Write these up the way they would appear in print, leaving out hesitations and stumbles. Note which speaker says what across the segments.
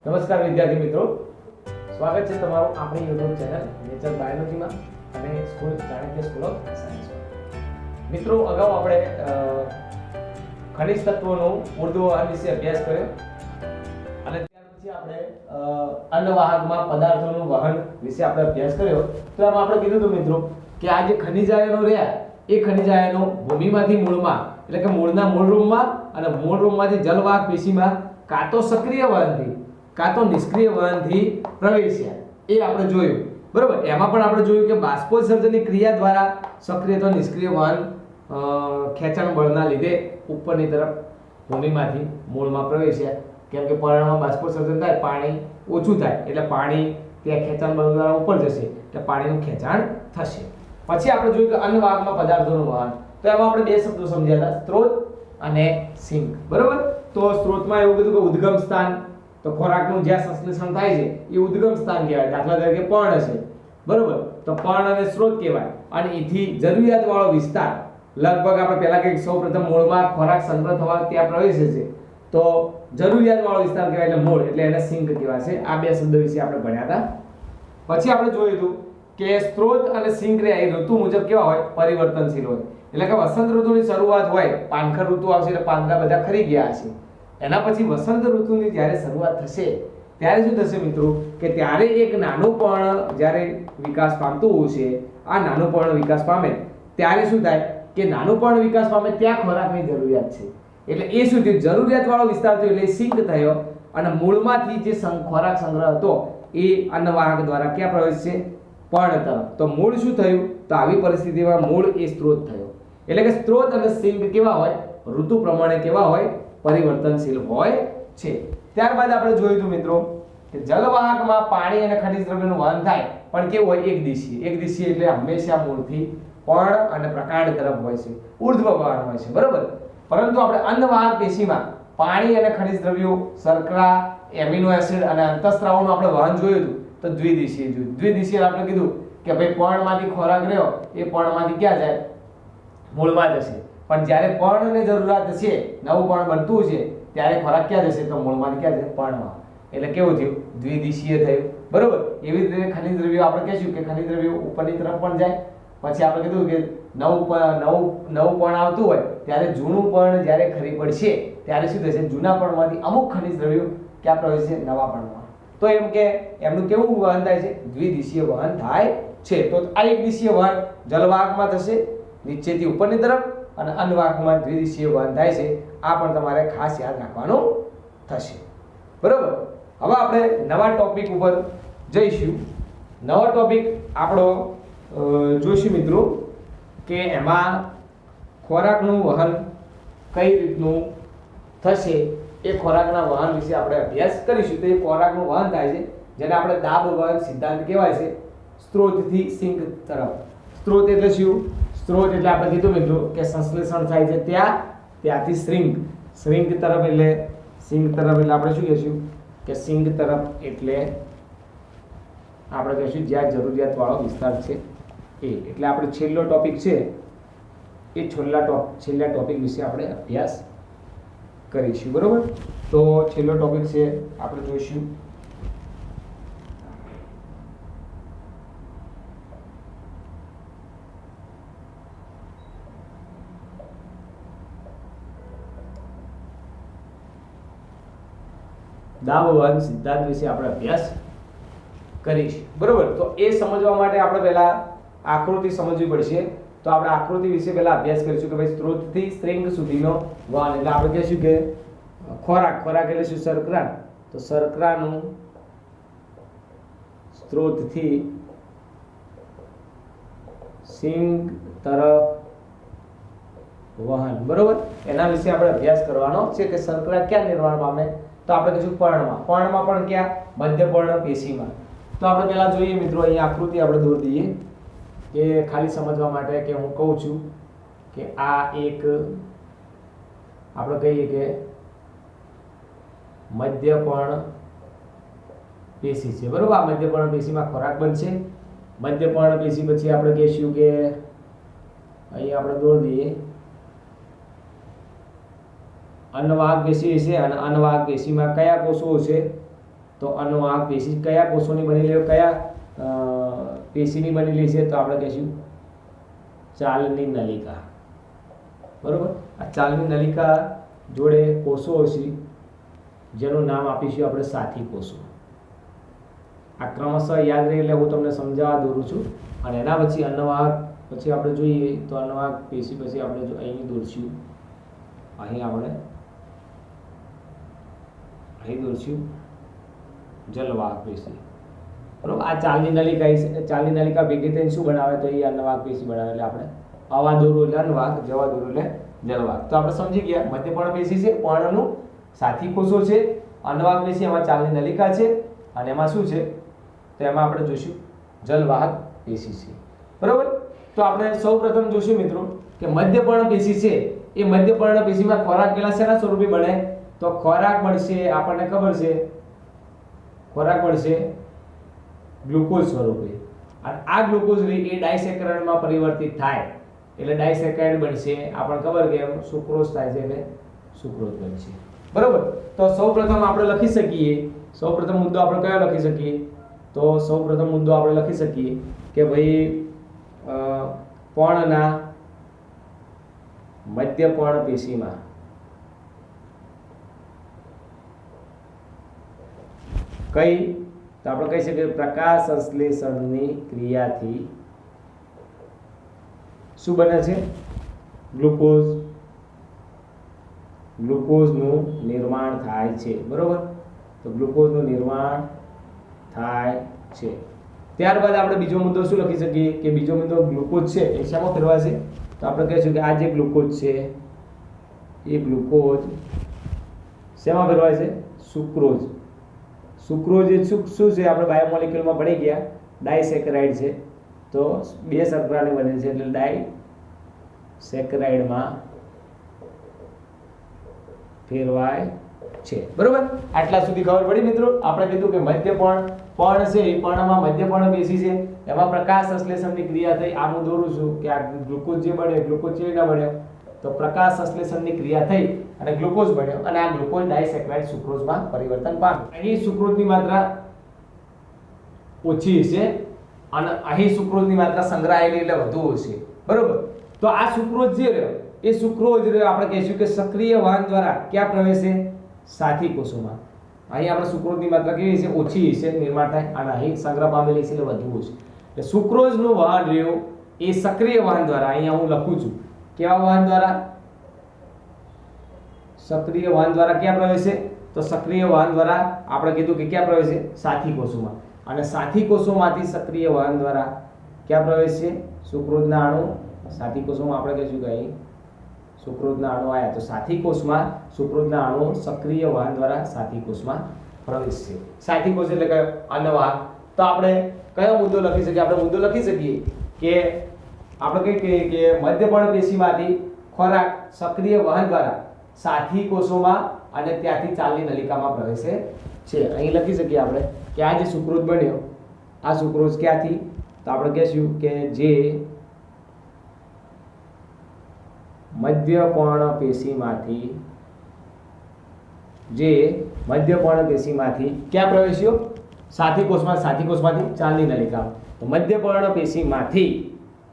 Speaker 1: નમસ્કાર વિદ્યાર્થી મિત્રો, સ્વાગત છે તમારું આપણી YouTube ચેનલ નેચર બાયોલોજીમાં અને સ્કૂલ ચાણક્ય સ્કૂલ ઓફ સાયન્સમાં. મિત્રો, અગાઉ આપણે ખનિજ તત્વોનું ઉર્ધ્વ વહન વિશે અભ્યાસ કર્યો અને ત્યાર પછી આપણે અન્નવાહકમાં પદાર્થોનું વહન વિશે આપણે અભ્યાસ કર્યો. તો આમાં આપણે કીધું હતું મિત્રો કે આ જે ખનિજ આયનો રહ્યા એ ખનિજ આયનો ભૂમિમાંથી મૂળમાં એટલે કે મૂળના મૂળરૂમમાં અને મૂળરૂમમાંથી જલવાહક પેશીમાં કાં તો સક્રિય વહનથી કાં તો નિષ્ક્રિય વહનથી પ્રવેશ્યા. એ આપણે જોયું, બરોબર. એમાં પણ આપણે જોયું કે બાષ્પોત્સર્જનની ક્રિયા દ્વારા સક્રિય તો નિષ્ક્રિય વહન ખેંચાણ બળના લીધે ઉપરની તરફ ભૂમિમાંથી મૂળમાં પ્રવેશ્યા. કેમ કે પર્ણમાં બાષ્પોત્સર્જન થાય, પાણી ઓછું થાય એટલે પાણી ત્યાં ખેંચાણ બળ દ્વારા ઉપર જશે એટલે પાણીનું ખેંચાણ થશે. પછી આપણે જોયું કે અન્નવાહકમાં પદાર્થોનું વહન. તો એમાં આપણે બે શબ્દો સમજ્યા હતા, સ્ત્રોત અને સિંક, બરોબર. તો સ્ત્રોતમાં એવું કીધું કે ઉદ્ગમ સ્થાન, તો ખોરાકનું જ્યાં સંશ્લેષણ થાય છે એ ઉદ્ગમ સ્થાન કહેવાય. દાખલા તરીકે પર્ણ છે, બરોબર, તો પર્ણ અને સ્ત્રોત કહેવાય. અને એથી જરૂરિયાત વાળો વિસ્તાર લગભગ આપણે પહેલા કે સૌપ્રથમ મૂળમાં ખોરાક સંગ્રહ થવા ત્યાં પ્રવેશે છે તો જરૂરિયાત વાળો વિસ્તાર કહેવાય એટલે મૂળ, એટલે એને સિંક કહેવાય. આ બે શબ્દો વિશે આપણે ભણ્યા હતા. પછી આપણે જોયું હતું કે સ્ત્રોત અને સિંક રે એ ઋતુ મુજબ કેવા હોય, પરિવર્તનશીલ હોય. એટલે કે વસંત ઋતુની શરૂઆત હોય, પાનખર ઋતુ આવશે એટલે પાંદડા બધા ખરી ગયા હશે. એના પછી વસંત ઋતુની જ્યારે શરૂઆત થશે ત્યારે શું થશે મિત્રો કે ત્યારે એક નાનું પર્ણ જ્યારે વિકાસ પામતું હશે. આ નાનું પર્ણ વિકાસ પામે ત્યારે શું થાય કે નાનું પર્ણ વિકાસ પામે ત્યાં ખોરાકની જરૂરિયાત છે એટલે એ શું થયું, જરૂરિયાત વાળો વિસ્તાર થયો એટલે સિંક થયો અને મૂળમાંથી જે ખોરાક સંગ્રહ હતો એ અન્નવાહક દ્વારા ક્યાં પ્રવેશશે, પર્ણ તરફ. તો મૂળ શું થયું, તો આવી પરિસ્થિતિમાં મૂળ એ સ્ત્રોત થયો. એટલે કે સ્ત્રોત અને સિંક કેવા હોય, ઋતુ પ્રમાણે કેવા હોય, પરિવર્તનશીલ હોય છે. ત્યારબાદ આપણે જોયું હતું મિત્રો કે જલવાહકમાં પાણી અને ખનિજ દ્રવ્યોનું વહન થાય પણ કેવું હોય, એક દિશીય. એક દિશીય એટલે હંમેશા મૂળથી પર્ણ અને પ્રકાંડ તરફ હોય છે, ઉર્ધ્વ વહન હોય છે, બરોબર. પરંતુ આપણે અન્નવાહક પેશીમાં પાણી અને ખનિજ દ્રવ્યો, શર્કરા, એમિનો એસિડ અને અંતઃસ્ત્રાવોનું આપણે વહન જોયું હતું તો દ્વિદિશીય જોયું. દ્વિદિશીય આપણે કીધું કે ભાઈ પર્ણમાંથી ખોરાક રહ્યો એ પર્ણમાંથી ક્યાં જાય, મૂળમાં જશે. પણ જ્યારે પર્ણને જરૂરિયાત છે, નવું પર્ણ બનતું છે ત્યારે ખોરાક ક્યાં જશે, તો મૂળમાંથી ક્યાં જશે, પર્ણમાં. એટલે કેવું થયું, દ્વિદિશીય થયું, બરોબર. એવી જ રીતે ખનિજ દ્રવ્યો આપણે કહીશું કે ખનિજ દ્રવ્યો ઉપરની તરફ પણ જાય. પછી આપણે કીધું કે નવું પર્ણ આવતું હોય ત્યારે જૂનું પર્ણ જ્યારે ખરી પડશે ત્યારે શું થશે, જૂના પર્ણમાંથી અમુક ખનિજ દ્રવ્યો ક્યાં પ્રવેશશે, નવા પર્ણમાં. તો એમ કે એમનું કેવું વહન થાય છે, દ્વિદિશીય વહન થાય છે. તો આ એક દિશીય વહન જલવાહકમાં થશે નીચેથી ઉપરની તરફ અને અન્નવાહકમાં દ્વિદિશીય વહન થાય છે. આ પણ તમારે ખાસ યાદ રાખવાનું થશે, બરોબર. હવે આપણે નવા ટોપિક ઉપર જઈશું. નવો ટોપિક આપણો જોઈશું મિત્રો કે એમાં ખોરાકનું વહન કઈ રીતનું થશે એ ખોરાકના વહન વિશે આપણે અભ્યાસ કરીશું. તો એ ખોરાકનું વહન થાય છે જેને આપણે દાબ વહન સિદ્ધાંત કહેવાય છે, સ્ત્રોતથી સિંક તરફ. સ્ત્રોત એટલે શું, સ્ત્રોત એટલે આપણે કીધું મિત્રો કે સંશ્લેષણ થાય છે ત્યાંથી શ્રિંક તરફ એટલે સિંક તરફ એટલે આપણે શું કહીશું કે સિંક તરફ એટલે આપણે કહીશું જ્યાં જરૂરિયાત વાળો વિસ્તાર છે એ. એટલે આપણે છેલ્લો ટોપિક છે એ છેલ્લા ટોપિક વિશે આપણે અભ્યાસ કરીશું, બરોબર. તો છેલ્લો ટોપિક છે આપણે જોઈશું દાબ વહન સિદ્ધાંત વિશે આપણે અભ્યાસ કરીશું, બરોબર. તો એ સમજવા માટે આપણે પહેલા આકૃતિ સમજવી પડશે. તો આપણે આકૃતિ વિશે પહેલા અભ્યાસ કરીશું કે ભાઈ સ્ત્રોતથી શ્રેંગ સુધીનો વહન એટલે આપણે કહીશું કે ખોરાક એટલે શું, શર્કરા. તો શર્કરાનું સ્ત્રોતથી સિંક તરફ વહન, બરોબર. એના વિશે આપણે અભ્યાસ કરવાનો છે કે શર્કરા ક્યાં નિર્માણ પામે, તો આપણે કહીશું પર્ણમાં પણ ક્યાં, મધ્ય પર્ણ પેશીમાં. તો આપણે પહેલા જોઈએ મિત્રો, અહીંયા આકૃતિ આપણે દોરી દઈએ કે ખાલી સમજવા માટે કે હું કહું છું કે આ એક આપણે કહીએ કે મધ્ય પર્ણ પેશી છે, બરોબર. આ મધ્ય પર્ણ પેશીમાં ખોરાક બનશે. મધ્ય પર્ણ પેશી પછી આપણે કહીશું કે અહીંયા આપણે દોરી દઈએ અન્નવાહક પેશી છે અને અન્નવાહક પેશીમાં કયા કોષો છે, તો તો અન્નવાહક પેશી કયા કોષોની બનેલી હોય, કયા પેશીની બનેલી છે? તો આપણે કહીશું ચાલની નલિકા. બરોબર. આ ચાલની નલિકા જોડે કોષો હશે જેનું નામ આપીશું આપણે સાથી કોષો. આ ક્રમશઃ યાદ રહે એટલે હું તમને સમજાવવા દોરું છું. અને એના પછી અન્નવાહક પછી આપણે જોઈએ તો અન્નવાહક પેશી પછી આપણે જો અહીં દોરશું, અહીં દોરશું જલવાહક પેશી. બરોબર. આ ચાલની નલિકા ચાલની નલિકા ભેગી થઈને શું બનાવે? તો એ અન્નવાહક પેશી બનાવે. એટલે આપણે આવા દોરો એટલે અન્નવાહક, જવા દોરો એટલે જલવાહક. તો આપણે સમજી ગયા મધ્યપર્ણ પેશી છે, પર્ણનું સાથી કોષો છે, અન્નવાહક પેશી, એમાં ચાલની નલિકા છે, અને એમાં શું છે? તો એમાં આપણે જોઈશું જલવાહક પેશી છે. બરોબર. તો આપણે સૌપ્રથમ જોઈશું મિત્રો કે મધ્યપર્ણ પેશી છે એ મધ્યપર્ણ પેશીમાં ખોરાક પેલા શેના સ્વરૂપે બને? તો ખોરાક મળશે, આપણને ખબર છે ખોરાક મળશે ગ્લુકોઝ સ્વરૂપે. અને આ ગ્લુકોઝ એ ડાયસેકેરાઇડમાં પરિવર્તિત થાય એટલે ડાયસેકેરાઇડ બનશે. આપણને ખબર કે સુક્રોઝ થાય છે એટલે સુક્રોઝ બનશે. બરોબર. તો સૌપ્રથમ આપણે લખી શકીએ, સૌપ્રથમ મુદ્દો આપણે કયો લખી શકીએ? તો સૌપ્રથમ મુદ્દો આપણે લખી શકીએ કે ભાઈ પર્ણના મધ્યપર્ણ પેશીમાં કઈ, તો આપણે કહી શકીએ પ્રકાશ સંશ્લેષણની ક્રિયાથી શું બને છે? ગ્લુકોઝનું નિર્માણ થાય છે. બરોબર. તો ગ્લુકોઝનું નિર્માણ થાય છે. ત્યારબાદ આપણે બીજો મુદ્દો શું લખી શકીએ કે બીજો મુદ્દો ગ્લુકોઝ છે એ શેમાં ફેરવાશે? તો આપણે કહીશું કે આ જે ગ્લુકોઝ છે એ ગ્લુકોઝ શેમાં ફેરવાય છે? સુક્રોઝ. સુક્રોઝ એ શું છે? આપણે બાયોમોલિક્યુલમાં ભણી ગયા, ડાયસેકેરાઇડ છે. તો બે શર્કરાની બને છે એટલે ડાયસેકેરાઇડમાં ફેરવાય છે. બરોબર. આટલા સુધી ખબર પડી મિત્રો? આપણે કીધું કે મધ્યપર્ણ છે એ પર્ણમાં મધ્યપર્ણ પેશી છે, એમાં પ્રકાશ સંશ્લેષણની ક્રિયા થઈ. આ હું દોરું છું કે આ ગ્લુકોઝ જે બન્યો, ગ્લુકોઝ કેવી રીતના બન્યો? તો પ્રકાશ સંશ્લેષણની ક્રિયા થઈ અને ગ્લુકોઝ બન્યો, અને આ ગ્લુકોઝ ડાયસેકેરાઇડ સુક્રોઝમાં પરિવર્તન પામ્યો. અહીં સુક્રોઝની માત્રા ઓછી હશે અને અહીં સુક્રોઝની માત્રા સંગ્રહાયેલી એટલે વધુ હશે. બરોબર. તો આ સુક્રોઝ જે રહ્યો એ સુક્રોઝ આપણે કહીશું કે સક્રિય વાહન દ્વારા ક્યાં પ્રવેશે? સાથી કોષોમાં. અહીં આપણે સુક્રોઝની માત્રા કેવી છે? ઓછી છે નિર્માણ થાય, અને અહીં સંગ્રહ પામેલી છે એટલે વધુ છે. એટલે સુક્રોઝનું વહન રહ્યું એ સક્રિય વાહન દ્વારા, અહીંયા હું લખું છું કેવા વાહન દ્વારા? સક્રિય વાહન દ્વારા ક્યાં પ્રવેશે? તો સક્રિય વાહન દ્વારા આપણે કીધું કે ક્યાં પ્રવેશે? સાથી કોષોમાં. અને સાથી કોષોમાંથી સક્રિય વાહન દ્વારા ક્યાં પ્રવેશે? સુક્રોઝના અણુ સાથી કોષોમાં. આપણે કહીશું કે અહીં સુક્રોઝના અણુ આવ્યા તો સાથી કોષમાં સુક્રોઝના અણુ સક્રિય વાહન દ્વારા સાથી કોષમાં પ્રવેશશે. સાથી કોષ એટલે કયો? અન્નવાહક. તો આપણે કયો મુદ્દો લખી શકીએ? આપણે મુદ્દો લખી શકીએ કે આપણે કહીએ કે મધ્યપર્ણ પેશીમાંથી ખોરાક સક્રિય વાહન દ્વારા સાથી કોષોમાં અને ત્યાંથી ચાલની નલિકામાં પ્રવેશે છે. અહીં લખી શકીએ આપણે કે આ જે સુક્રોઝ બન્યો, આ સુક્રોઝ ક્યાંથી? તો આપણે કહીશું કે જે મધ્યપર્ણ પેશીમાંથી ક્યાં પ્રવેશ્યો? સાથી કોષમાં. સાથી કોષમાંથી ચાલની નલિકા. તો મધ્યપર્ણ પેશીમાંથી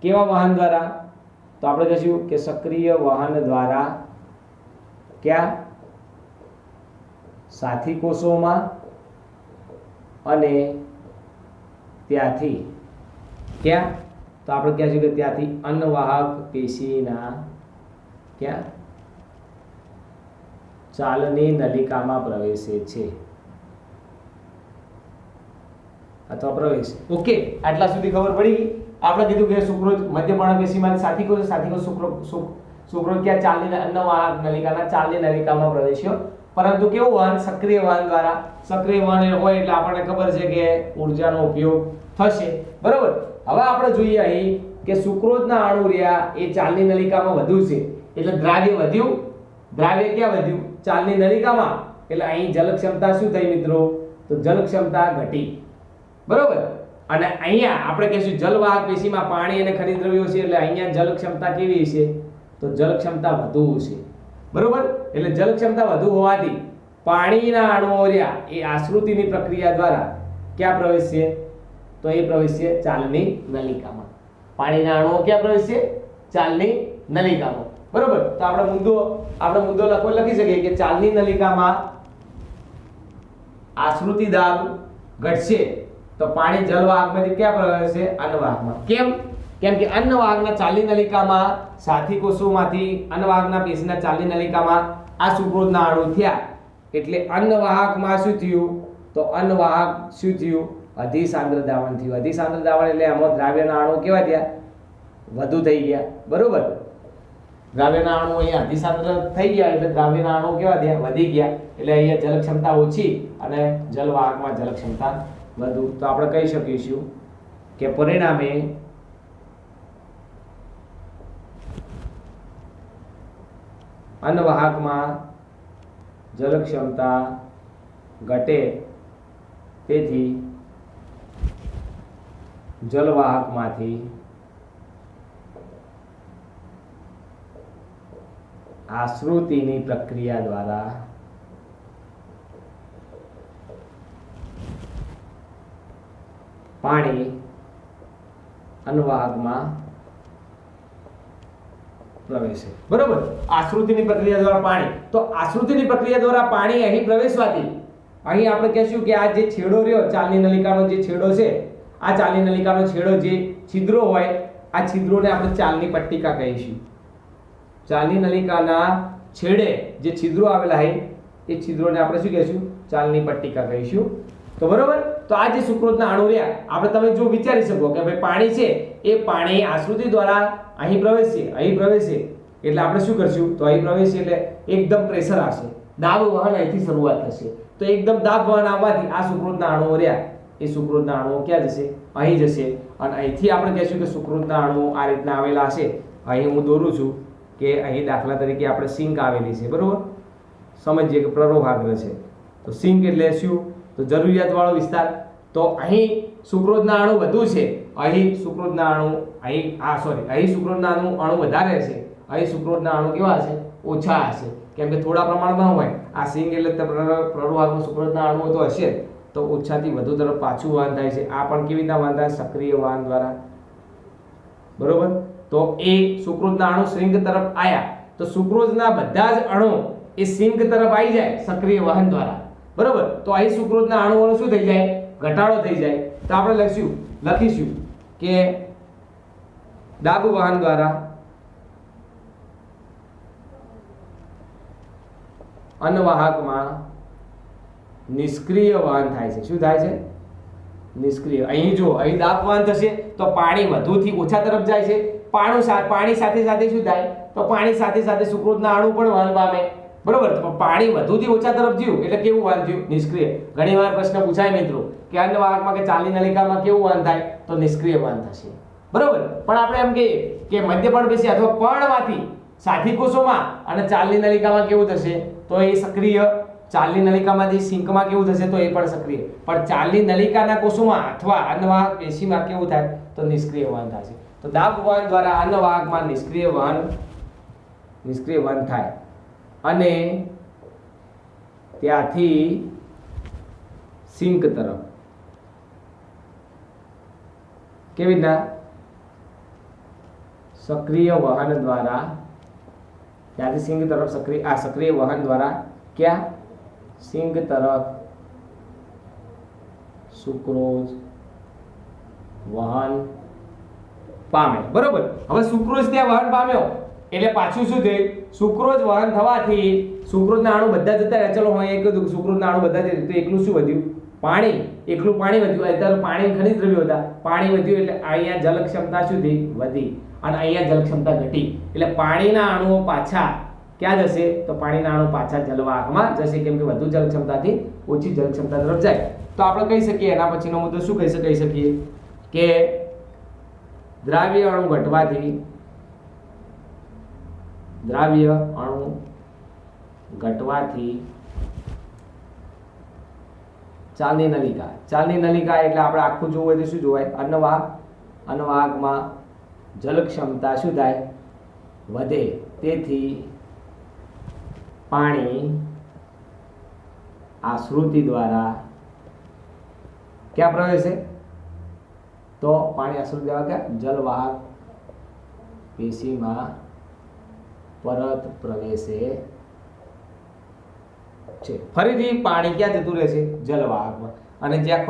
Speaker 1: કેવા વાહન દ્વારા? તો આપણે કહીશું કે સક્રિય વાહન દ્વારા ક્યાં? સાથી કોષોમાં અને ત્યાંથી ક્યાં? તો આપણે કહીશું કે ત્યાંથી અન્નવાહક પેશીના ક્યાં? ચાલની નલિકામાં પ્રવેશે છે અથવા પ્રવેશ. ઓકે. આટલા સુધી ખબર પડી ગઈ? આપણે કીધું કે સુક્રોઝ મધ્યપર્ણ પેશીમાં સાથી કોષ સુક્રોઝ ક્યાં? ચાલની અન્નવાહક નલિકાના ચાલની નલિકામાં પ્રવેશ્યો. પરંતુ કેવું વાહન? સક્રિય વાહન દ્વારા. સક્રિય વાહન હોય એટલે આપણને ખબર છે કે ઊર્જાનો ઉપયોગ થશે. બરોબર. હવે આપણે જોઈએ અહીં કે સુક્રોઝના અણુ રહ્યા એ ચાલની નલિકામાં વધુ છે એટલે દ્રાવ્ય વધ્યું. દ્રાવ્ય ક્યાં વધ્યું? ચાલની નલિકામાં. એટલે અહીં જલ ક્ષમતા શું થઈ મિત્રો? તો જલ ક્ષમતા ઘટી. બરોબર. અને અહીંયા આપણે કહીશું જલવાહક પેશીમાં પાણી અને ખનિજ દ્રવ્યો છે એટલે અહીંયા જલ ક્ષમતા કેવી છે? તો જલ ક્ષમતા વધુ છે. બરોબર. એટલે જલ ક્ષમતા વધુ હોવાથી પાણીના અણુઓ રહ્યા એ આશ્રુતિની પ્રક્રિયા દ્વારા ક્યાં પ્રવેશશે? તો એ પ્રવેશશે ચાલની નલિકામાં. પાણીના અણુઓ ક્યાં પ્રવેશશે? ચાલની નલિકામાં. બરોબર. તો આપણે મુદ્દો લખી શકીએ કે ચાલની નલિકામાં આશ્રુતિ દાબ ઘટશે તો પાણી જલવાહકમાંથી ક્યાં પ્રવેશશે? અન્નવાહકમાં. કેમ કે અન્નવાહકના ચાલની નલિકામાં સાથી કોષોમાંથી અન્નવાહકના પેશીના ચાલની નલિકામાં આ સુક્રોઝના અણુ થયા એટલે અન્નવાહકમાં શું થયું? તો અન્નવાહક શું થયું? અધિસાંદ્ર દ્રાવણ થયું. અધિસાંદ્ર દ્રાવણ એટલે આમાં દ્રાવ્યના અણુ કેવા થયા? વધુ થઈ ગયા. બરોબર. દ્રાવ્યના અણુ અહીંયા અધિસાંદ્ર થઈ ગયા એટલે દ્રાવ્યના અણુ કેવા થયા? વધી ગયા. એટલે અહીંયા જલ ક્ષમતા ઓછી અને જલવાહકમાં જલ ક્ષમતા વધુ. તો આપણે કહી શકીશું કે પરિણામે અન્નવાહકમાં જલ ક્ષમતા ઘટે તેથી જલવાહકમાંથી આશ્રુતિની પ્રક્રિયા દ્વારા પાણી અન્નવાહકમાં પ્રવેશે. બરોબર. આશ્રુતિની પ્રક્રિયા દ્વારા પાણી. તો આશ્રુતિની પ્રક્રિયા દ્વારા પાણી અહીં પ્રવેશવાથી અહીં આપણે કહેશું કે આ જે છેડો રહ્યો ચાલની નલિકાનો જે છેડો છે આ ચાલની નલિકાનો છેડો જે છિદ્રો હોય આ છિદ્રોને આપણે ચાલની પટ્ટિકા કહીશું. ચાલની નલિકાના છેડે જે છિદ્રો આવેલા છે એ છિદ્રોને આપણે શું કહીશું? ચાલની પટ્ટિકા કહીશું. તો બરોબર. તો આ જે સુક્રોઝના અણુ રહ્યા આપણે તમે જો વિચારી શકો કે ભાઈ પાણી છે એ પાણી આશ્રુતિ દ્વારા અહીં પ્રવેશશે એટલે આપણે શું કરશું? તો અહીં પ્રવેશશે એટલે એકદમ પ્રેશર આવશે, દાબ વહન અહીંથી શરૂઆત થશે. તો એકદમ દાબ વહન આવવાથી આ સુક્રોઝના અણુઓ રહ્યા એ સુક્રોઝના અણુઓ ક્યાં જશે? અહીં જશે. અને અહીંથી આપણે કહીશું કે સુક્રોઝના અણુઓ આ રીતના આવેલા હશે. અહીં હું દોરું છું કે અહીં દાખલા તરીકે આપણે સિંક આવેલી છે. બરોબર. સમજીએ કે પ્રરોહાગ્ર છે. તો સિંક એટલે શું? તો જરૂરિયાત વાળો વિસ્તાર. તો અહીં સુક્રોઝના અણુ વધુ છે, અહીં સુક્રોઝના અણુ અહીં સુક્રોઝના અણુ વધારે છે, અહીં સુક્રોઝના અણુ કેવા હશે? ઓછા હશે. કેમ કે થોડા પ્રમાણમાં હોય આ સિંક એટલે પ્રરોહાગ્રમાં સુક્રોઝના અણુઓ તો હશે તો ઓછાથી વધુ તરફ પાછું વહન થાય છે. આ પણ કેવી રીતના વહન થાય? સક્રિય વહન દ્વારા. બરોબર. તો એ સુક્રોઝના અણુ સિંક તરફ આયા તો સુક્રોઝના બધા જ અણુ એ સિંક તરફ આવી જાય સક્રિય વહન દ્વારા. બરોબર. તો અહીં સુક્રોઝના અણુઓનો શું થઈ જાય? ઘટાડો થઈ જાય. તો આપણે લખીશું કે દાબ વહન દ્વારા અન્નવાહકમાં નિષ્ક્રિય વહન થાય છે. શું થાય છે? નિષ્ક્રિય. અહીં જો અહીં દાબ વહન થશે તો પાણી વધુથી ઓછા તરફ જાય છે. પાણી સાથે શું થાય? તો પાણી સાથે સુક્રોઝના અણુ પણ વહન પામે. બરોબર. તો પાણી વધુથી ઓછા તરફ ગયું એટલે કેવું વહન થયું? નિષ્ક્રિય. ઘણીવાર પ્રશ્ન પૂછાય મિત્રો કે અન્નવાહકમાં કે ચાલની નલિકામાં કેવું વહન થાય? તો નિષ્ક્રિય વહન થશે. બરોબર. પણ આપણે એમ કહીએ કે મધ્યપર્ણપેશી અથવા પર્ણમાંથી સાથી કોષોમાં અને ચાલની નલિકામાં કેવું થશે? તો એ સક્રિય. ચાલની નલિકામાંથી સિંકમાં કેવું થશે? તો એ પણ સક્રિય. પણ ચાલની નલિકાના કોષોમાં અથવા અન્નવાહક પેશીમાં કેવું થાય? તો નિષ્ક્રિય વહન થશે. તો દાબ વહન દ્વારા અન્નવાહકમાં નિષ્ક્રિય વહન થાય અને ત્યાંથી સિંક તરફ કેવી રીતના? સક્રિય વહન દ્વારા ત્યાંથી સિંક તરફ સક્રિય વહન દ્વારા ક્યાં? સિંક તરફ સુક્રોઝ વહન પામે. બરોબર. હવે સુક્રોઝ ત્યાં વહન પામ્યો એટલે પાછું શું થયું? સુક્રોઝ વહન થવાથી સુક્રોઝના અણુ બધા જતા રહ્યા. ચલો હું એક કીધું સુક્રોઝના અણુ બધા જતા તો એકલું શું વધ્યું? પાણી. એકલું પાણી વધ્યું. અત્યારે પાણી ખનિજ દ્રવ્યો હતા. પાણી વધ્યું એટલે અહીંયા જલ ક્ષમતા શું થઈ? વધી. અને અહીંયા જલ ક્ષમતા ઘટી. એટલે પાણીના અણુઓ પાછા ક્યાં જશે? તો પાણીના અણુ પાછા જલવાહકમાં જશે કેમ કે વધુ જલ ક્ષમતાથી ઓછી જલ ક્ષમતા તરફ જાય. તો આપણે કહી શકીએ એના પછીનો મુદ્દો શું કહી શકીએ કે દ્રાવ્ય અણુ ઘટવાથી ચાલની નલિકા એટલે આપણે આખું જોવું હોય તો શું જોવાય? અન્નવાહકમાં જલ ક્ષમતા શું થાય? વધે. તેથી પાણી આશ્રુતિ દ્વારા ક્યાં પ્રવેશે? તો પાણી આશ્રુતિ દ્વારા ક્યાં? જલવાહક પેશીમાં પરત પ્રવેશે છે. ફરીથી પાણી ક્યાં જતું રહેશે? જલવાહકમાં. અને જ્યાં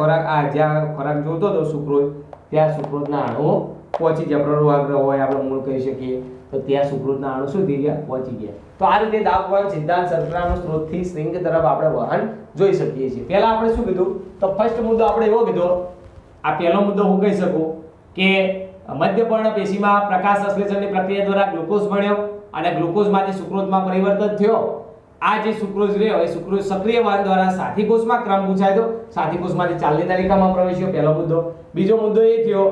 Speaker 1: ખોરાક જોતો હતો સુક્રોઝ, ત્યાં સુક્રોઝના અણુઓ પહોંચી ગયા. પ્રવાહગ્રહ હોય આપણે મૂળ કહી શકીએ, તો ત્યાં સુક્રોઝના અણુ શું થઈ ગયા? પહોંચી ગયા. તો આ રીતે દાબવહન સિદ્ધાંત શર્કરાનું સ્ત્રોતથી સ્ત્રિંગ તરફ આપણે વહન જોઈ શકીએ છીએ. પહેલા આપણે શું કીધું? તો ફર્સ્ટ મુદ્દો આપણે એવો કીધો, આ પહેલો મુદ્દો હું કહી શકું કે મધ્યપર્ણ પેશીમાં પ્રકાશ સંશ્લેષણની પ્રક્રિયા દ્વારા ગ્લુકોઝ બન્યો અને ગ્લુકોઝમાંથી સુક્રોઝમાં પરિવર્તન થયો. આ જે સુક્રોઝ રહ્યો એ સુક્રોઝ સક્રિય વહન દ્વારા સાથી કોષમાં ક્રમ પૂછાયો. સાથી કોષમાંથી ચાલની નલિકામાં પ્રવેશ્યો, પહેલો મુદ્દો. બીજો મુદ્દો એ થયો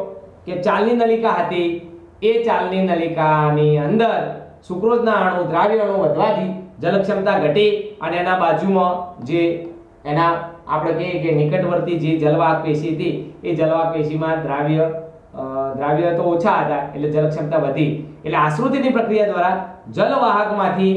Speaker 1: કે ચાલની નલિકા હતી, એ ચાલની નલિકાની અંદર સુક્રોઝના અણુ દ્રાવ્ય અણુ વધવાથી જલ ક્ષમતા ઘટી અને એના બાજુમાં જે એના આપણે કહીએ કે નિકટવર્તી જે જલવાહક પેશી હતી, એ જલવાહક પેશીમાં દ્રાવ્ય તો ઓછા હતા એટલે જલ ક્ષમતા વધી. એટલે આશ્રુતિની પ્રક્રિયા દ્વારા જલવાહકમાંથી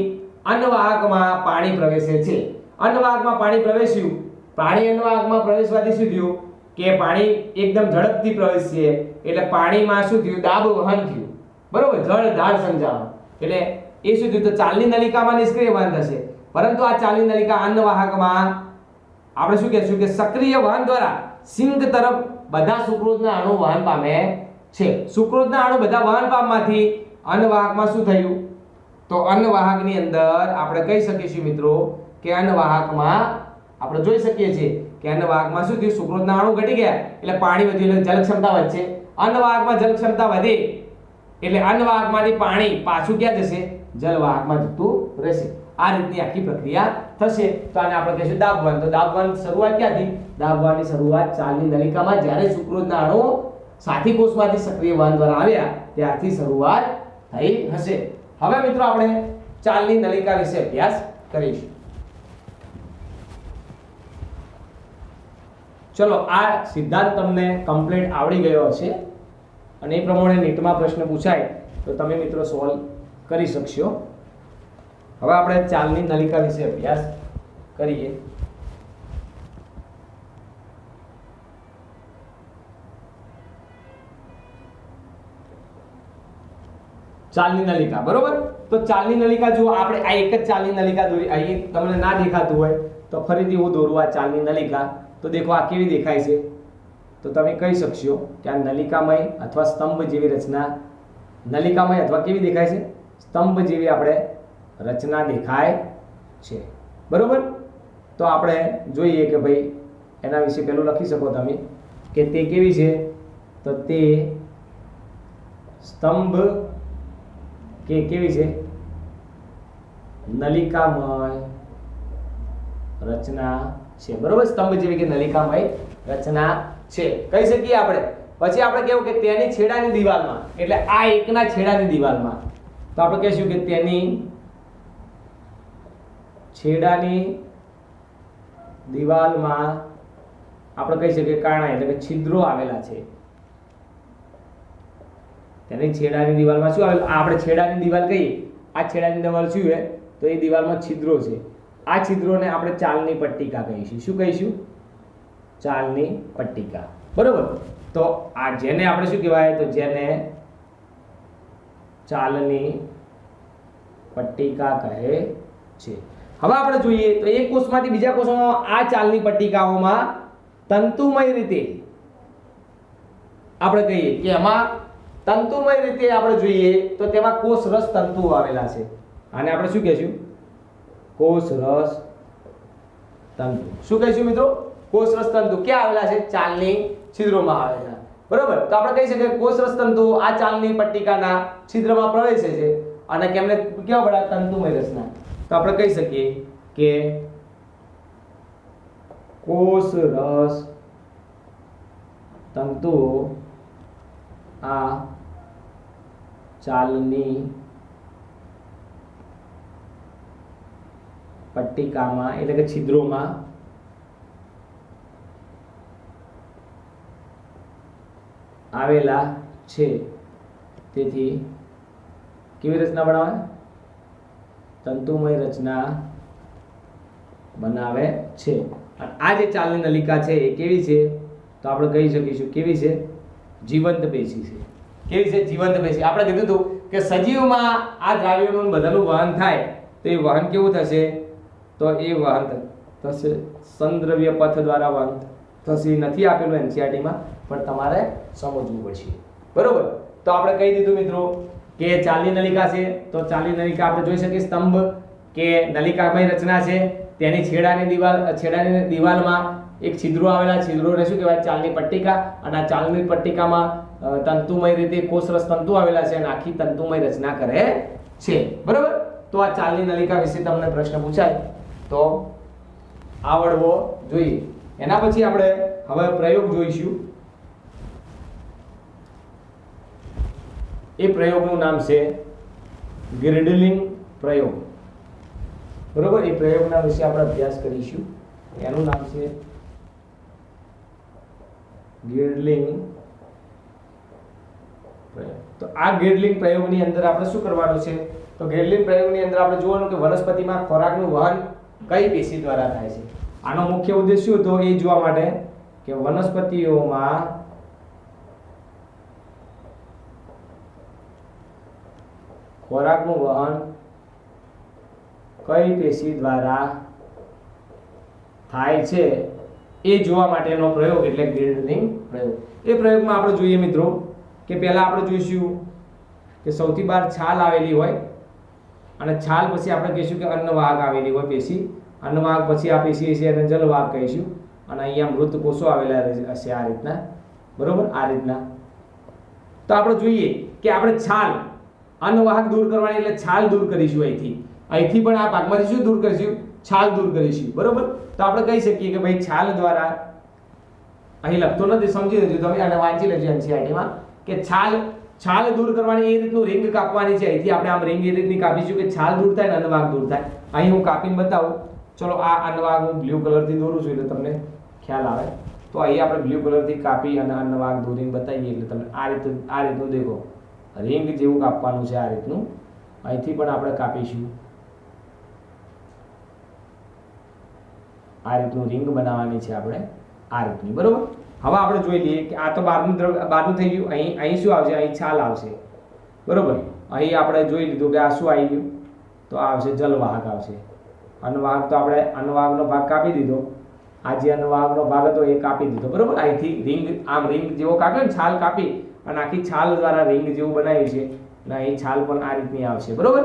Speaker 1: અન્નવાહકમાં પાણી પ્રવેશે છે. અન્નવાહકમાં પાણી પ્રવેશ્યું. પાણી અન્નવાહકમાં પ્રવેશવાથી શું થયું કે પાણી એકદમ ઝડપથી પ્રવેશશે એટલે પાણીમાં શું થયું? દાબ વહન થયું. બરોબર, જળ ઢાળ સંચાલન. એટલે એ શું થયું? તો ચાલની નલિકામાં નિષ્ક્રિય વહન થશે, પરંતુ આ ચાલની નલિકા અન્નવાહકમાં આપણે શું કહેશું કે સક્રિય વહન દ્વારા સિંક તરફ બધા સુક્રોઝના અણુ વહન પામે છે. સુક્રોઝના અણુ બધા વહન પામવાથી અન્નવાહકમાં શું થયું? તો અન્નવાહકની અંદર આપણે કહી શકીશું મિત્રો કે અન્નવાહકમાં આપણે જોઈ શકીએ છીએ કે અન્નવાહકમાં શું થયું? સુક્રોઝના અણુ ઘટી ગયા એટલે પાણી વધ્યું એટલે જલ ક્ષમતા વધશે. અન્નવાહકમાં જલ ક્ષમતા વધે એટલે અન્નવાહકમાંથી પાણી પાછું ક્યાં જશે? જલવાહકમાં જતું રહેશે. આ રીતની આખી પ્રક્રિયા થશે. તો આને આપણે કહીશું દાબવહન. તો દાબવહન શરૂઆત ક્યાંથી? દાબવહનની શરૂઆત ચાલની નલિકામાં જ્યારે સુક્રોઝના અણુ સાથી કોષમાંથી સક્રિય વહન દ્વારા આવ્યા ત્યારથી શરૂઆત થઈ હશે. હવે મિત્રો આપણે ચાલની નલિકા વિશે અભ્યાસ કરીશું. ચલો, આ સિદ્ધાંત તમને કમ્પ્લીટ આવડી ગયો હશે અને એ પ્રમાણે નીટમાં પ્રશ્ન પૂછાય તો તમે મિત્રો સોલ્વ કરી શકશો. હવે આપણે ચાલની નલિકા વિશે અભ્યાસ કરીએ. ચાલની નલિકા, બરોબર. તો ચાલની નલિકા જો આપણે આ એક જ ચાલની નલિકા દોરી, અહીં તમને ના દેખાતું હોય તો ફરીથી હું દોરું આ ચાલની નલિકા. તો દેખો આ કેવી દેખાય છે? તો તમે કહી શકશો કે આ નલિકામય અથવા સ્તંભ જેવી રચના, નલિકામય અથવા કેવી દેખાય છે? સ્તંભ જેવી આપણે રચના દેખાય છે, બરોબર. તો આપણે જોઈએ કે ભાઈ એના વિશે પહેલું લખી શકો તમે કે તે કેવી છે? તો તે સ્તંભ કે કેવી છે? નલિકામય રચના છે, બરોબર. સ્તંભ જેવી કે નલિકામય રચના છે કહી શકીએ આપણે. પછી આપણે કેવું કે તેની છેડાની દીવાલમાં, એટલે આ એકના છેડાની દીવાલમાં, તો આપણે કહીશું કે તેની છેડાની દીવાલમાં આપણે કહી શકીએ કાણા એટલે કે છિદ્રો આવેલા છે. તેની છેડાની દીવાલમાં શું આવેલું? આપણે છેડાની દીવાલ કહીએ, આ છેડાની દીવાલ શું છે? તો એ દીવાલમાં છિદ્રો છે. આ છિદ્રોને આપણે ચાલની પટ્ટિકા કહીશું. શું કહીશું? ચાલની પટ્ટિકા, બરોબર. તો આ જેને આપણે શું કહેવાય? તો જેને ચાલની પટ્ટિકા કહે છે. હવે આપણે જોઈએ તો એક કોષમાંથી બીજા કોષોમાં આ ચાલની પટ્ટિકાઓમાં તંતુમય રીતે આપણે કહીએ કે એમાં તંતુમય રીતે આપણે જોઈએ તો તેમાં કોષરસ તંતુઓ આવેલા છે. આને આપણે શું કહીશું? કોષરસ તંતુ. શું કહીશું મિત્રો? કોષરસ તંતુ ક્યાં આવેલા છે? ચાલની છિદ્રોમાં આવેલા, બરોબર. તો આપણે કહી શકીએ કોષરસ તંતુ આ ચાલની પટ્ટિકાના છિદ્રમાં પ્રવેશે છે અને કેમને કેવા બડા તંતુમય રચના. તો આપણે કહી શકીએ કે કોષરસ તંતુઓ આ ચાલની પટ્ટિકામાં એટલે કે છિદ્રોમાં આવેલા છે. તેથી કેવી રચના બનાવે? તંતુમય રચના બનાવે છે. અને આ જે ચાલની નલિકા છે એ કેવી છે? તો આપણે કહી શકીશું કેવી છે? જીવંત પેશી છે. કેવી છે? જીવંત પેશી. આપણે કીધું હતું કે સજીવમાં આ દ્રાવ્યોનું બધાનું વહન થાય તો એ વહન કેવું થશે? તો એ વહન થશે સંદ્રવ્ય પથ દ્વારા વહન થશે. નથી આપેલું એનસીઆરટીમાં, પણ તમારે સમજવું પડશે. બરોબર? તો આપણે કહી દીધું મિત્રો કે ચાલની નલિકા છે. તો ચાલની નલિકા આપણે જોઈ શકીએ સ્તંભ કે નલિકામય રચના છે. તેની છેડાની દિવાલમાં એક છિદ્રો આવેલા. છિદ્રોને શું કહેવાય? ચાલની પટ્ટિકા. અને આ ચાલની પટ્ટિકામાં તંતુમય રીતે કોષરસ તંતુ આવેલા છે અને આખી તંતુમય રચના કરે છે. બરોબર? તો આ ચાલની નલિકા વિશે તમને પ્રશ્ન પૂછાય તો આવડવો જોઈએ. એના પછી આપણે હવે પ્રયોગ જોઈશું. એ પ્રયોગનું નામ છે ગિર્ડલિંગ પ્રયોગ. બરોબર? એ પ્રયોગના વિશે આપણે અભ્યાસ કરીશું. એનું નામ છે ગિર્ડલિંગ પ્રયોગ. તો આ ગિર્ડલિંગ પ્રયોગની અંદર આપણે શું કરવાનું છે? તો ગિર્ડલિંગ પ્રયોગની અંદર આપણે જોવાનું કે વનસ્પતિમાં ખોરાકનું વહન કઈ પેશી દ્વારા થાય છે. આનો મુખ્ય ઉદ્દેશ શું હતો એ જોવા માટે કે વનસ્પતિઓમાં ખોરાકનું વહન કઈ પેશી દ્વારા થાય છે એ જોવા માટેનો પ્રયોગ એટલે ગિર્ડલિંગ પ્રયોગ. એ પ્રયોગમાં આપણે જોઈએ મિત્રો કે પહેલા આપણે જોઈશું કે સૌથી બહાર છાલ આવેલી હોય અને છાલ પછી આપણે કહીશું કે અન્નવાહક આવેલી હોય પેશી. અન્નવાહક પછી આ પેશી છે એને જલવાહક કહીશું. અને અહીંયા મૃત કોષો આવેલા હશે આ રીતના. બરોબર? આ રીતના. તો આપણે જોઈએ કે આપણે છાલ અન્નવાહક દૂર કરવાની એટલે છાલ દૂર કરીશું. અહીંથી પણ આ ભાગમાંથી શું દૂર કરીશું? છાલ દૂર કરીશું. બરોબર? તો આપણે કહી શકીએ કે ભાઈ છાલ દ્વારા, અહીં લખતો નથી, સમજી લેજો તમે અને વાંચી લેજો એનસીઆરટીમાં કે છાલ દૂર કરવાની એ રીતનું રિંગ કાપવાની છે. અહીંથી આપણે આમ રિંગ એ રીતની કાપીશું કે છાલ દૂર થાય ને અન્નવાહક દૂર થાય. અહીં હું કાપીને બતાવું. ચલો આ અન્નવાહક હું બ્લુ કલરથી દોરું છું એટલે તમને ખ્યાલ આવે. તો અહીં આપણે બ્લુ કલરથી કાપી અને અન્નવાહક દોરીને બતાવીએ એટલે તમને આ રીતનું દેખો રિંગ જેવું કાપવાનું છે. આ રીતનું અહીંથી પણ આપણે કાપીશું. આ રીતનું રિંગ બનાવવાની છે આપણે આ રીતની. બરોબર? હવે આપણે જોઈ લઈએ કે આ તો બહારનું થઈ ગયું. અહીં શું આવશે? અહીં છાલ આવશે. બરોબર? અહીં આપણે જોઈ લીધું કે આ શું આવી ગયું? તો આ આવશે જલવાહક આવશે. અન્નવાહક તો આપણે અન્નવાહકનો ભાગ કાપી દીધો. આ જે અન્નવાહકનો ભાગ હતો એ કાપી દીધો. બરોબર? અહીંથી રિંગ આમ રિંગ જેવો કાપ્યો ને, છાલ કાપી અને આખી છાલ દ્વારા રિંગ જેવું બનાવ્યું છે અને અહીં છાલ પણ આ રીતની આવશે. બરોબર?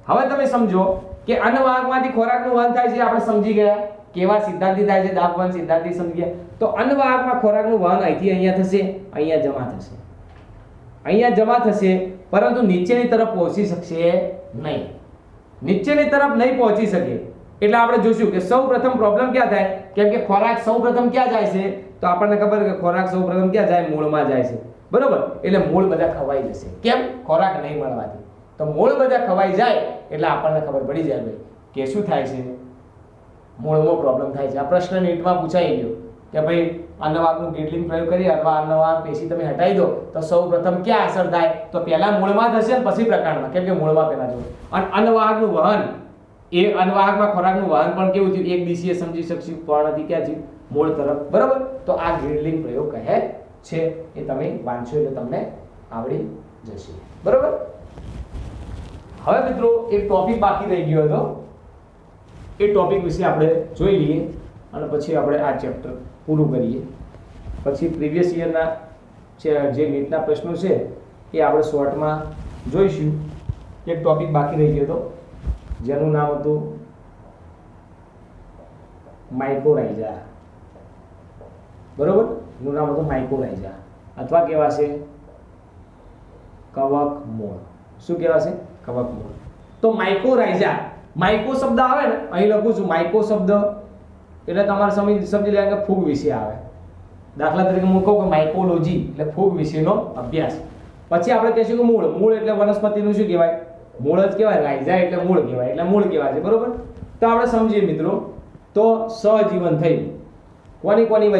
Speaker 1: હવે તમે સમજો કે અન્નવાહકમાંથી ખોરાકનું વહન થાય છે. આપણે સમજી ગયા કેવા સિદ્ધાંતથી થાય છે. દાબવન સિદ્ધાંતથી સમજી ગયા. તો અન્નવાહકમાં ખોરાકનું વહન અહીંથી અહીંયા થશે, અહીંયા જમા થશે, અહીંયા જમા થશે, પરંતુ નીચેની તરફ પહોંચી શકશે નહીં. નીચેની તરફ નહીં પહોંચી શકે એટલે આપણે જોશું કે સૌપ્રથમ પ્રોબ્લેમ ક્યાં થાય? કેમ કે ખોરાક સૌપ્રથમ ક્યાં જાય છે? તો આપણને ખબર કે ખોરાક સૌપ્રથમ ક્યાં જાય? મૂળમાં જાય છે. બરોબર? એટલે મૂળ બધા ખવાઈ જશે. કેમ? ખોરાક નહીં મળવાથી. તો મૂળ બધા ખવાઈ જાય એટલે આપણને ખબર પડી જાય ભાઈ કે શું થાય છે? મૂળમાં પ્રોબ્લેમ થાય છે. આ પ્રશ્ન નીટમાં પૂછાઈ ગયો કે ભાઈ અન્નવાહકનું ગિર્ડલિંગ પ્રયોગ કરી અથવા અન્નવાહક પેશી તમે હટાવી દો તો સૌપ્રથમ ક્યાં અસર થાય? તો પહેલા મૂળમાં થશે ને પછી પ્રકાંડમાં. કેમ કે મૂળમાં પહેલા જોયું. અને અન્નવાહકનું વહન એ અન્નવાહકમાં ખોરાકનું વહન પણ કેવું થયું? એક દિશીય સમજી શકશું. પર્ણથી ક્યાં થયું? મૂળ તરફ. બરાબર? તો આ ગિર્ડલિંગ પ્રયોગ કહે છે. એ તમે વાંચો એટલે તમને આવડી જશે. બરાબર? હવે મિત્રો એક ટોપિક બાકી રહી ગયો હતો. એ ટોપિક વિશે આપણે જોઈ લઈએ અને પછી આપણે આ ચેપ્ટર પૂરું કરીએ. પછી પ્રીવિયસ યરના જે નીટના પ્રશ્નો છે એ આપણે શોર્ટમાં જોઈશું. એક ટોપિક બાકી રહી ગયો હતો જેનું નામ હતું માઇકોરાઇઝા. બરોબર? એનું નામ હતું માઇકોરાઇઝા અથવા કહેવાશે કવક મૂળ. શું કહેવાશે? કવક મૂળ. તો માઇકોરાઇઝા, માઇકો શબ્દ આવે ને, અહીં લખું છું માઇકો શબ્દ એટલે તમારે સમજી લેવા કે ફૂગ વિશે આવે. દાખલા તરીકે હું કહું કે માઇકોલોજી એટલે ફૂગ વિશેનો અભ્યાસ. પછી આપણે કહીશું કે મૂળ. મૂળ એટલે વનસ્પતિનું શું કહેવાય? મૂળ જ કહેવાય. રાઇઝા એટલે મૂળ કહેવાય. એટલે મૂળ કહેવાય છે. બરોબર? તો આપણે સમજીએ મિત્રો. તો સહજીવન થયું કોની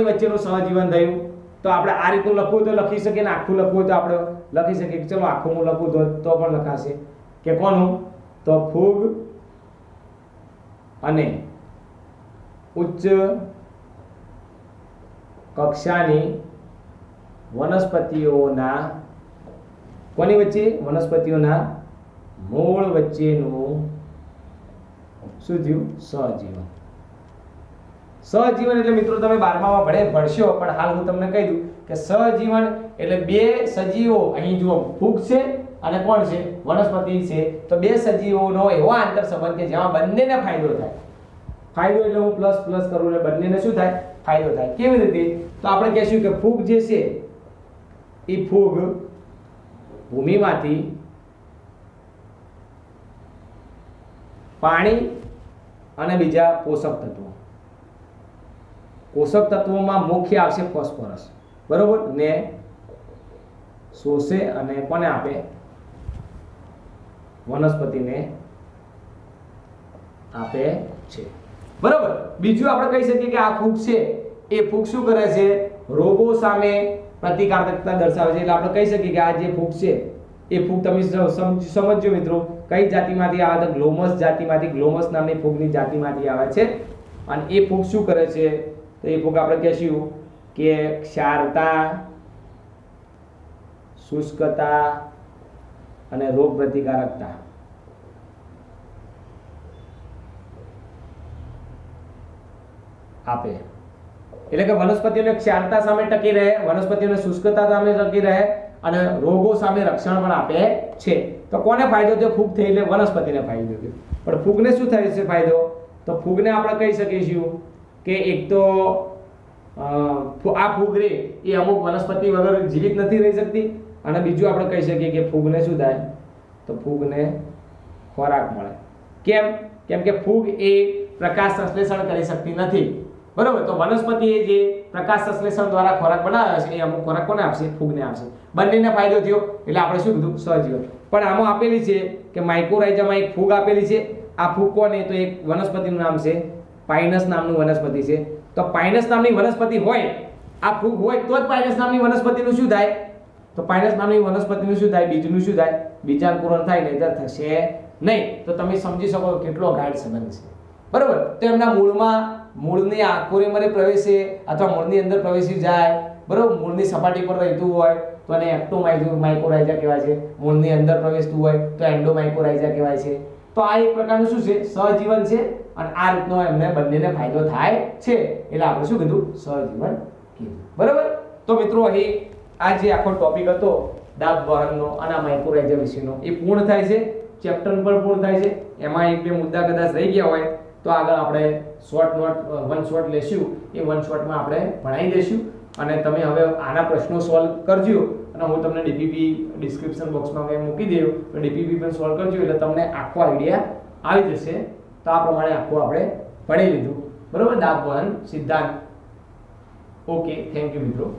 Speaker 1: વચ્ચેનું સહજીવન થયું? તો આપણે આ રીતનું લખવું તો લખી શકીએ ને આખું લખવું તો આપણે લખી શકીએ. ચલો આખું હું લખું તો પણ લખાશે કે કોનું? તો ફૂગ અને ઉચ્ચ કક્ષાની વનસ્પતિઓના કોની વચ્ચે વનસ્પતિઓના મૂળ વચ્ચેનું શું થયું સહજીવન સહજીવન એટલે મિત્રો તમે 12માં ભણશો પણ હાલ હું તમને કહી દઉં કે સહજીવન એટલે બે સજીવો અહીં જુઓ ફૂગ છે અને કોણ છે વનસ્પતિ છે તો બે સજીવોનો એવો આંતર સંબંધ કે જેમાં બંનેને ફાયદો થાય ફાયદો એટલે હું પ્લસ પ્લસ કરું એટલે બંનેને શું થાય ફાયદો થાય કેવી રીતે તો આપણે કહેશું કે ફૂગ જે છે એ ફૂગ ભૂમિમાંથી પાણી અને બીજા પોષક તત્વોમાં મુખ્ય આવશે ફોસ્ફરસ બરોબર ને શોષે અને કોને આપે વનસ્પતિને આપે છે બરોબર બીજું આપણે કહી શકીએ કે આ ફૂગ છે એ ફૂગ શું કરે છે રોગો સામે પ્રતિકારકતા દર્શાવે છે એટલે આપણે કહી શકીએ કે આ જે ફૂગ છે એ ફૂગ તમે સમજો મિત્રો કઈ જાતિમાંથી આવે તો ગ્લોમસ જાતિમાંથી ગ્લોમસ નામની ફૂગની જાતિમાંથી આવે છે અને એ ફૂગ શું કરે છે તો એ ફૂગ આપણે કહેશું કે ક્ષારતા શુષ્કતા અને રોગ પ્રતિકારકતા આપે એટલે કે વનસ્પતિઓને ક્ષારતા સામે ટકી રહે વનસ્પતિઓને શુષ્કતા સામે ટકી રહે અને રોગો સામે રક્ષણ પણ આપે છે તો કોને ફાયદો થયો ફૂગ થઈ એટલે વનસ્પતિને ફાયદો થયો પણ ફૂગને શું થાય છે ફાયદો તો ફૂગને આપણે કહી શકીશું કે એક તો આ ફૂગ રે એ અમુક વનસ્પતિ વગર જીવિત નથી રહી શકતી અને બીજું આપણે કહી શકીએ કે ફૂગને શું થાય તો ફૂગને ખોરાક મળે કેમ કે ફૂગ એ પ્રકાશ સંશ્લેષણ કરી શકતી નથી બરોબર તો વનસ્પતિ એ જે પ્રકાશ સંશ્લેષણ દ્વારા ખોરાક બનાવ્યો છે એ અમુક ખોરાક કોને આપશે ફૂગને આપશે બંનેને ફાયદો થયો એટલે આપણે શું કીધું સહજીવન પણ આમાં આપેલી છે કે માઇકોરાઇઝામાં એક ફૂગ આપેલી છે આ ફૂગ કોને તો એક વનસ્પતિનું નામ છે પાઇનસ નામનું વનસ્પતિ છે તો પાઇનસ નામની વનસ્પતિ હોય આ ફૂગ હોય તો જ પાઇનસ નામની વનસ્પતિનું શું થાય તો પાઇનસ નામની વનસ્પતિનું શું થાય બીજનું શું થાય બીજાંકુરણ થાય નહીતર થશે નહીં તો તમે સમજી શકો કેટલો ગાઢ સંબંધ છે બરોબર તો એમના મૂળની આકોરીમાં પ્રવેશે અથવા મૂળની અંદર પ્રવેશી જાય બરોબર મૂળની સપાટી પર રહેતું હોય તો એને એક્ટોમાઇકોરાઇઝા કહેવાય છે મૂળની અંદર પ્રવેશતું હોય તો એન્ડોમાઇકોરાઇઝા કહેવાય છે તો આ એક પ્રકારનું શું છે સહજીવન છે અને આ રીતનો એમને બંનેને ફાયદો થાય છે એટલે આપણે શું કીધું સહજીવન કીધું બરોબર તો મિત્રો અહીં આ જે આખો ટોપિક હતો દાબ વહનનો અને માઇકોરાઇઝા વિશેનો એ પૂર્ણ થાય છે ચેપ્ટર પર પૂર્ણ થાય છે એમાં એક બે મુદ્દા કદાચ રહી ગયા હોય તો આગળ આપણે વન શોર્ટ લેશું એ વન શોર્ટમાં આપણે ભણાવી દઈશું અને તમે હવે આના પ્રશ્નો સોલ્વ કરજો અને હું તમને ડીપીપી ડિસ્ક્રિપ્શન બોક્સમાં મેં મૂકી દઉં તો ડીપીપી પણ સોલ્વ કરજો એટલે તમને આખો આઈડિયા આવી જશે તો આ પ્રમાણે આખું આપણે ભણી લીધું બરોબર દાબ વહન સિદ્ધાંત ઓકે થેન્ક યુ મિત્રો